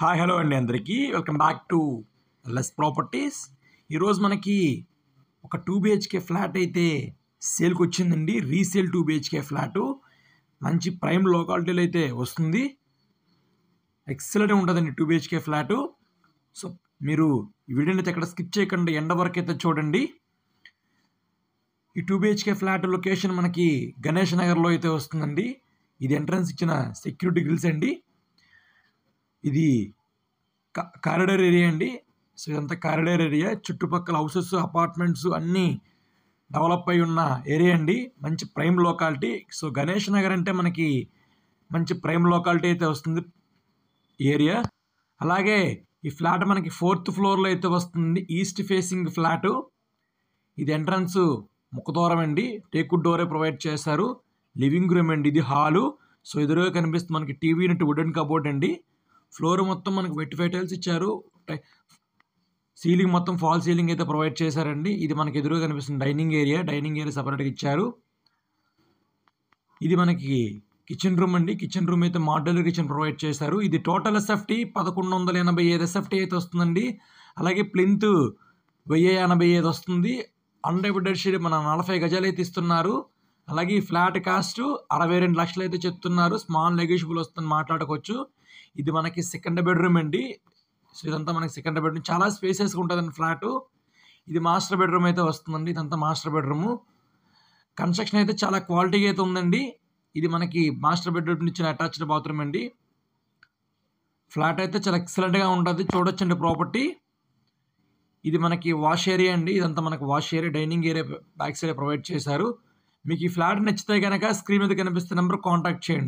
Hi hello అండి అందరికీ welcome back to less properties. ఈరోజు మనకి ఒక 2 BHK ఫ్లాట్ అయితే సేల్కి వచ్చిందండి. రీసేల్ 2 BHK ఫ్లాటు మంచి ప్రైమ్ లొకాలిటీలో అయితే వస్తుంది. ఎక్సలెంట్ ఉంటుందండి 2 BHK ఫ్లాటు. సో మీరు ఈ వీడియోని అయితే ఎక్కడ స్కిప్ చేయకుండా ఎండ వరకు అయితే చూడండి. ఈ 2 BHK ఫ్లాట్ లొకేషన్ మనకి గణేష్ నగర్లో అయితే వస్తుందండి. ఇది ఎంట్రన్స్ ఇచ్చిన సెక్యూరిటీ గ్రిల్స్ అండి. ఇది కారిడార్ ఏరియా అండి. సో ఇదంతా కారిడార్ ఏరియా, చుట్టుపక్కల హౌసెస్ అపార్ట్మెంట్స్ అన్నీ డెవలప్ అయి ఉన్న ఏరియా అండి. మంచి prime locality. So Ganesh Nagar అంటే మనకి మంచి ప్రైమ్ లొకాలిటీ అయితే వస్తుంది ఏరియా. అలాగే ఈ ఫ్లాట్ మనకి 4th ఫ్లోర్లో అయితే వస్తుంది. East facing flat. ఇది ఎంట్రన్స్ ముఖద్వారం అండి. టేకుడ్ డోరే ప్రొవైడ్ చేశారు. లివింగ్ రూమ్ అండి, ఇది హాలు. సో ఎదురుగా కనిపిస్తుంది మనకి టీవీ యూనిట్, వుడెన్ కబోర్డ్ అండి. ఫ్లోర్ మొత్తం మనకు వెట్టిఫై టైల్స్ ఇచ్చారు. సీలింగ్ మొత్తం ఫాల్ సీలింగ్ అయితే ప్రొవైడ్ చేశారండి. ఇది మనకి ఎదురుగా కనిపిస్తుంది డైనింగ్ ఏరియా. డైనింగ్ ఏరియా సపరేట్గా ఇచ్చారు. ఇది మనకి కిచెన్ రూమ్ అండి. కిచెన్ రూమ్ అయితే మాడ్యులర్ కిచెన్ ప్రొవైడ్ చేశారు. ఇది టోటల్ ఎస్ఎఫ్టీ 1185 ఎస్ఎఫ్టీ అయితే వస్తుందండి. అలాగే ప్లింత్ 1085 వస్తుంది. అన్డివైడెడ్ షేర్ మన 40 గజాలు అయితే ఇస్తున్నారు. అలాగే ఈ ఫ్లాట్ కాస్ట్ 62 లక్షలు అయితే చెప్తున్నారు. స్మాల్ నెగోషియబుల్ వస్తుంది, మాట్లాడుకోవచ్చు. ఇది మనకి సెకండ్ బెడ్రూమ్ అండి. సో ఇదంతా మనకి సెకండ్ బెడ్రూమ్, చాలా స్పేసెస్గా ఉంటుందండి ఫ్లాటు. ఇది మాస్టర్ బెడ్రూమ్ అయితే వస్తుందండి. ఇదంతా మాస్టర్ బెడ్రూము. కన్స్ట్రక్షన్ అయితే చాలా క్వాలిటీగా అయితే ఉందండి. ఇది మనకి మాస్టర్ బెడ్రూమ్ ఇచ్చిన అటాచ్డ్ బాత్రూమ్ అండి. ఫ్లాట్ అయితే చాలా ఎక్సలెంట్గా ఉంటుంది, చూడొచ్చండి ప్రాపర్టీ. ఇది మనకి వాష్ ఏరియా అండి. ఇదంతా మనకి wash area, dining area back side provide చేశారు. మీకు ఈ ఫ్లాట్ నచ్చితే కనుక స్క్రీన్ మీద కనిపిస్తున్న నెంబర్ కాంటాక్ట్ చేయండి.